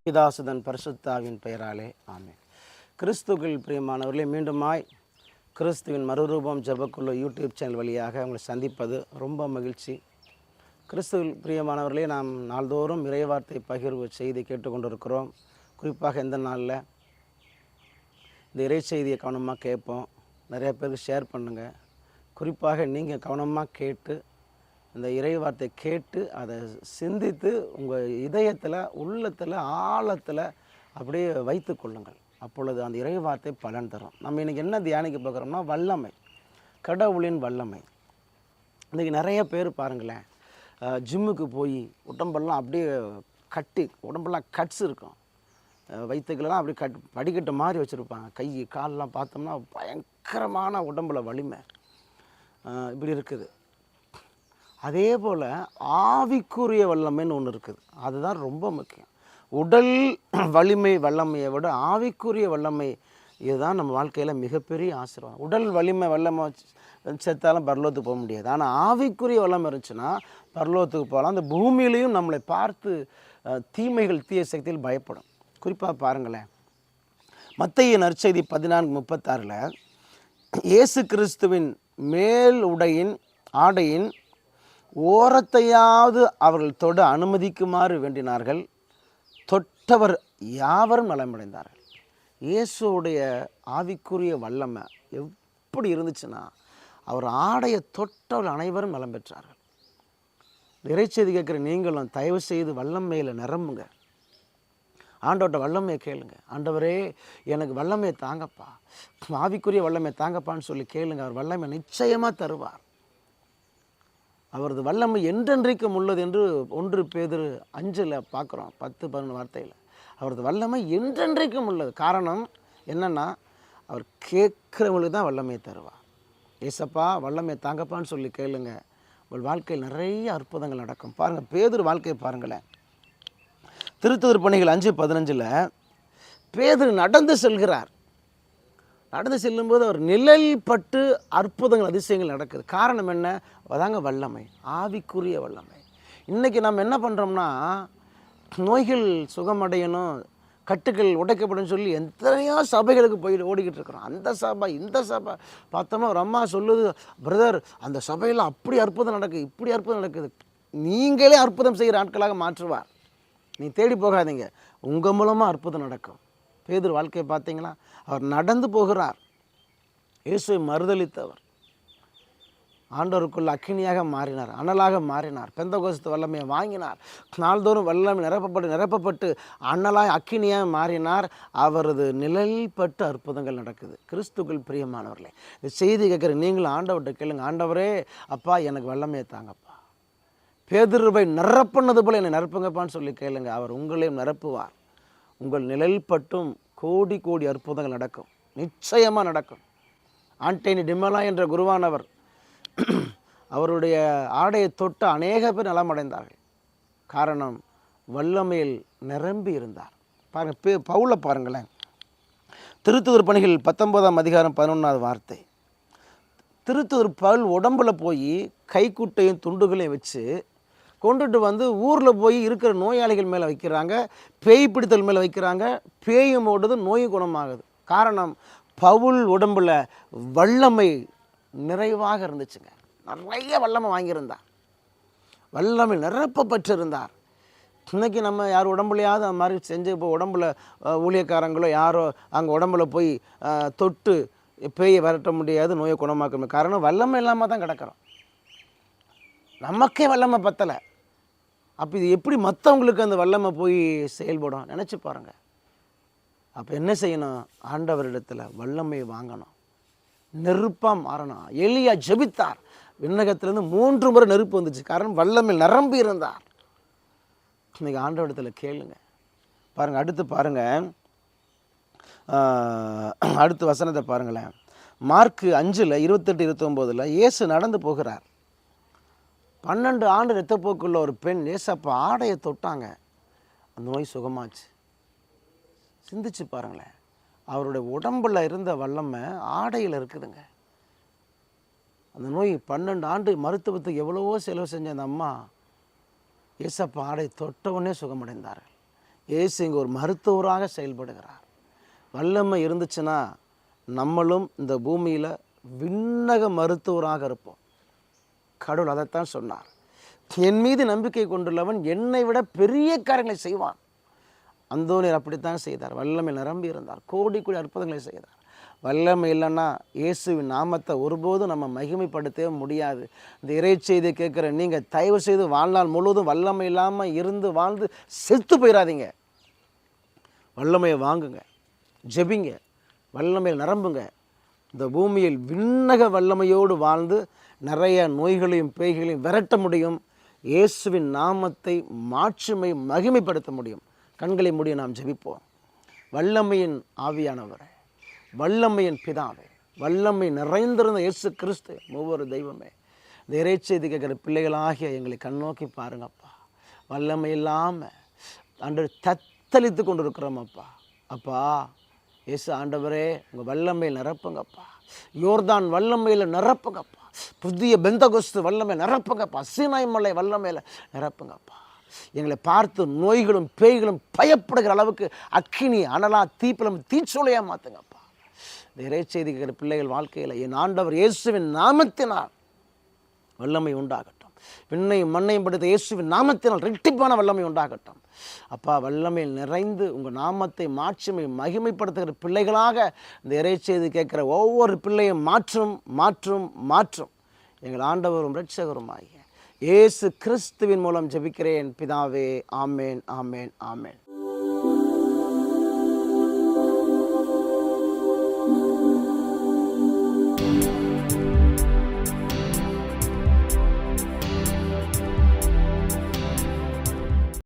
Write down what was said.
பிதாசுதன் பரிசுத்தாவின் பெயராலே ஆமென். கிறிஸ்துவில் பிரியமானவர்களே, மீண்டுமாய் கிறிஸ்துவின் மறுரூபம் ஜெபக்குழு யூடியூப் சேனல் வழியாக உங்களை சந்திப்பது ரொம்ப மகிழ்ச்சி. கிறிஸ்துவில் பிரியமானவர்களே, நாம் நாள்தோறும் இறைவார்த்தை பகிர்வு செய்தி கேட்டுக்கொண்டிருக்கிறோம். குறிப்பாக இந்த நாளில் இந்த இறை செய்தியை கவனமாக கேட்போம். நிறைய பேருக்கு ஷேர் பண்ணுங்கள். குறிப்பாக நீங்கள் கவனமாக கேட்டு இந்த இறை வார்த்தை கேட்டு அதை சிந்தித்து உங்கள் இதயத்தில், உள்ளத்தில், ஆழத்தில் அப்படியே வைத்து கொள்ளுங்கள். அப்பொழுது அந்த இறை வார்த்தை பலன் தரும். நம்ம இன்றைக்கி என்ன தியானிக்க பார்க்குறோம்னா வல்லமை, கடவுளின் வல்லமை. இன்றைக்கி நிறைய பேர் பாருங்களேன், ஜிம்முக்கு போய் உடம்பெல்லாம் அப்படியே கட்டி, உடம்பெல்லாம் கட்ஸ் இருக்கும், வயிற்றுக்கெல்லாம் அப்படி படிக்கட்டு மாதிரி வச்சுருப்பாங்க. கை காலெலாம் பார்த்தோம்னா பயங்கரமான உடம்புல வலிமை இப்படி இருக்குது. அதே போல் ஆவிக்குரிய வல்லமைன்னு ஒன்று இருக்குது. அதுதான் ரொம்ப முக்கியம். உடல் வலிமை வல்லமையை விட ஆவிக்குரிய வல்லமை இதுதான் நம்ம வாழ்க்கையில் மிகப்பெரிய ஆசீர்வாதம். உடல் வல்லமை செத்தாலும் பரலோகத்துக்கு போக முடியாது. ஆனால் ஆவிக்குரிய வல்லமை இருந்துச்சுன்னா பரலோகத்துக்கு போகலாம். அந்த பூமியிலையும் நம்மளை பார்த்து தீமைகள், தீய சக்தியில் பயப்படும். குறிப்பாக பாருங்களேன், மத்தேயு நற்செய்தி 14:36 இயேசு கிறிஸ்துவின் மேல் ஆடையின் ஓரத்தையாவது அவர்கள் தொட அனுமதிக்குமாறு வேண்டினார்கள். தொட்டவர் யாவரும் நலமடைந்தார்கள். இயேசுடைய ஆவிக்குரிய வல்லமை எப்படி இருந்துச்சுன்னா, அவர் ஆடையை தொட்டவர் அனைவரும் நலம் பெற்றார்கள். இறைச்செய்தி கேட்குற நீங்களும் தயவு செய்து வல்லமையில் நிரம்புங்க. ஆண்டவர்கிட்ட வல்லமையை கேளுங்க. ஆண்டவரே, எனக்கு வல்லமையை தாங்கப்பா, ஆவிக்குரிய வல்லமையை தாங்கப்பான்னு சொல்லி கேளுங்க. அவர் வல்லமை நிச்சயமாக தருவார். அவரது வல்லமை என்றென்றைக்கும் உள்ளது என்று 1 பேதுரு 5 பார்க்குறோம், 10-11 வார்த்தையில். அவரது வல்லமை என்றென்றைக்கும் உள்ளது. காரணம் என்னென்னா, அவர் கேட்குறவங்களுக்கு தான் வல்லமையை தருவார். ஏசப்பா வல்லமையை தாங்கப்பான்னு சொல்லி கேளுங்க. உங்கள் வாழ்க்கையில் நிறைய அற்புதங்கள் நடக்கும். பாருங்கள், பேதுரு வாழ்க்கையை பாருங்களேன். திருத்தூதர் பணிகள் 5:15 பேதுரு நடந்து செல்கிறார். நடந்து செல்லும்போது அவர் நிழல் பட்டு அற்புதங்கள், அதிசயங்கள் நடக்குது. காரணம் என்ன? அதாங்க வல்லமை, ஆவிக்குரிய வல்லமை. இன்றைக்கி நம்ம என்ன பண்ணுறோம்னா, நோய்கள் சுகமடையணும், கட்டுகள் உடைக்கப்படும் சொல்லி எத்தனையோ சபைகளுக்கு ஓடிக்கிட்டு இருக்கிறோம். அந்த சபை, இந்த சபை பார்த்தோம்னா ஒரு அம்மா சொல்லுது, பிரதர் அந்த சபையில் அப்படி அற்புதம் நடக்குது, இப்படி அற்புதம் நடக்குது. நீங்களே அற்புதம் செய்கிற ஆட்களாக மாற்றுவார். நீ தேடி போகாதீங்க, உங்கள் மூலமாக அற்புதம் நடக்கும். பேதுரு வாழ்க்கையை பார்த்தீங்களா? அவர் நடந்து போகிறார். இயேசுவை மறுதலித்தவர் ஆண்டவருக்குள்ள அக்கினியாக மாறினார், அனலாக மாறினார், பெந்தகோஸ்து வல்லமையை வாங்கினார். நாள்தோறும் வல்லமை நிரப்பப்பட்டு அனலாய் அக்கினியாக மாறினார். அவரது நிழல்பட்டு அற்புதங்கள் நடக்குது. கிறிஸ்துக்கள் பிரியமானவர்களே, இந்த செய்தி கேட்குற நீங்களும் ஆண்டவர்கிட்ட கேளுங்க. ஆண்டவரே, அப்பா எனக்கு வல்லமையை தாங்கப்பா, பேதுருவை நிரப்புனது போல் என்னை நிரப்புங்கப்பான்னு சொல்லி கேளுங்க. அவர் உங்களையும் நிரப்புவார். உங்கள் நிழல்பட்டும் கோடி கோடி அற்புதங்கள் நடக்கும், நிச்சயமாக நடக்கும். ஆண்டனி டிமெலா என்ற குருவானவர் அவருடைய ஆடையை தொட்டு அநேக பேர் நலமடைந்தார்கள். காரணம், வல்லமையில் நிரம்பி இருந்தார். பாருங்கள், பவுலை பாருங்களேன். திருத்தூதர் பணிகள் 19:11 வார்த்தை. திருத்தூதர் பவுல் உடம்புல போய் கைக்குட்டையும் துண்டுகளையும் வச்சு கொண்டுட்டு வந்து ஊரில் போய் இருக்கிற நோயாளிகள் மேலே வைக்கிறாங்க, பேய் பிடித்தல் மேலே வைக்கிறாங்க. பேயும் ஓடுது, நோய் குணமாகுது. காரணம், பவுல் உடம்பில் வல்லமை நிறைவாக இருந்துச்சுங்க. நிறைய வல்லமை வாங்கியிருந்தார், வல்லமை நிரப்பப்பட்டிருந்தார். இன்றைக்கி நம்ம யார் உடம்புலையாவது அந்த மாதிரி செஞ்சு, இப்போ உடம்புல ஊழியக்காரங்களோ யாரோ அங்கே உடம்புல போய் தொட்டு பேயை விரட்ட முடியாது, நோயை குணமாக்க முடியாது. காரணம், வல்லமை இல்லாமல் தான் கிடக்கிறோம். நமக்கே வல்லமை பத்தலை. அப்போ இது எப்படி மற்றவங்களுக்கு அந்த வல்லமை போய் செயல்படும்? நினச்சி பாருங்கள். அப்போ என்ன செய்யணும்? ஆண்டவரிடத்தில் வல்லமையை வாங்கணும், நெருப்பாக மாறணும். எலியா ஜெபித்தார், விண்ணகத்திலேருந்து 3 முறை நெருப்பு வந்துச்சு. காரணம், வல்லமையில் நிரம்பி இருந்தார். இன்றைக்கி ஆண்டவரிடத்தில் கேளுங்க. பாருங்கள், அடுத்து பாருங்கள், அடுத்த வசனத்தை பாருங்களேன். மார்க்கு 5:28-29 இயேசு நடந்து போகிறார். 12 ஆண்டு இரத்தப்போக்குள்ள ஒரு பெண் ஏசப்பா ஆடையை தொட்டாங்க, அந்த நோய் சுகமாச்சு. சிந்திச்சு பாருங்களேன், அவருடைய உடம்பில் இருந்த வல்லமை ஆடையில் இருக்குதுங்க. அந்த நோய் 12 ஆண்டு மருத்துவத்துக்கு எவ்வளவோ செலவு செஞ்ச அந்த அம்மா ஏசப்பா ஆடை தொட்டவுடனே சுகமடைந்தார்கள். இயேசு இங்கே ஒரு மருத்துவராக செயல்படுகிறார். வல்லமை இருந்துச்சுன்னா நம்மளும் இந்த பூமியில் விண்ணக மருத்துவராக இருப்போம். கடவுள் அதைத்தான் சொன்னார். என் மீது நம்பிக்கை கொண்டுள்ளவன் என்னை விட பெரிய காரியங்களை செய்வான். அந்தோனியர் அப்படித்தான் செய்தார். வல்லமை நிரம்பி இருந்தார். கோடி கோடி அற்புதங்களை செய்தார். வல்லமை இல்லைன்னா இயேசுவின் நாமத்தை ஒருபோதும் நம்ம மகிமைப்படுத்தவே முடியாது. இந்த இறை செய்தி கேட்குற நீங்கள் தயவு செய்து வாழ்நாள் முழுவதும் வல்லமை இல்லாமல் இருந்து வாழ்ந்து செத்து போயிடாதீங்க. வல்லமையை வாங்குங்க, ஜெபிங்க, வல்லமையில் நிரம்புங்க. இந்த பூமியில் விண்ணக வல்லமையோடு வாழ்ந்து நிறைய நோய்களையும் பேய்களையும் விரட்ட முடியும். இயேசுவின் நாமத்தை மாட்சிமை மகிமைப்படுத்த முடியும். கண்களை மூடி நாம் ஜெபிப்போம். வல்லமையின் ஆவியானவரே, வல்லமையின் பிதாவே, வல்லமை நிறைந்திருந்த இயேசு கிறிஸ்து, ஒவ்வொரு தெய்வமே, இந்த இறைச்செய்தி கேட்குற பிள்ளைகளாகிய எங்களை கண்ணோக்கி பாருங்கப்பா. வல்லமை இல்லாமல் அன்று தத்தளித்து கொண்டு இருக்கிறோம் அப்பா. அப்பா இயேசு ஆண்டவரே, உங்கள் வல்லமையில் நிரப்புங்கப்பா. யோர்தான் வல்லமையில் நிரப்புங்கப்பா. புதிய பெந்தகோஸ்து வல்லமையில் நிரப்புங்கப்பா. சீனாய் மலை வல்லமையில் நிரப்புங்கப்பா. எங்களை பார்த்து நோய்களும் பேய்களும் பயப்படுகிற அளவுக்கு அக்கினி அனலா தீப்பிலம் தீச்சோலையாக மாற்றுங்கப்பா. இந்த இறைச்செய்தி கேட்கிற பிள்ளைகள் வாழ்க்கையில் என் ஆண்டவர் இயேசுவின் நாமத்தினால் வல்லமை உண்டாகட்டும். விண்ணையும் மண்ணையும் படுத்த இயேசுவின் நாமத்தினால் ரெட்டிப்பான வல்லமை உண்டாகட்டும். அப்பா, வல்லமையில் நிறைந்து உங்கள் நாமத்தை மாட்சிமை மகிமைப்படுத்துகிற பிள்ளைகளாக இந்த இறைச்செய்தி கேட்குற ஒவ்வொரு பிள்ளையும் மாற்றும் மாற்றும் மாற்றும். எங்கள் ஆண்டவரும் இரட்சகருமாகிய இயேசு கிறிஸ்துவின் மூலம் ஜெபிக்கிறேன் பிதாவே. ஆமேன், ஆமேன், ஆமேன்.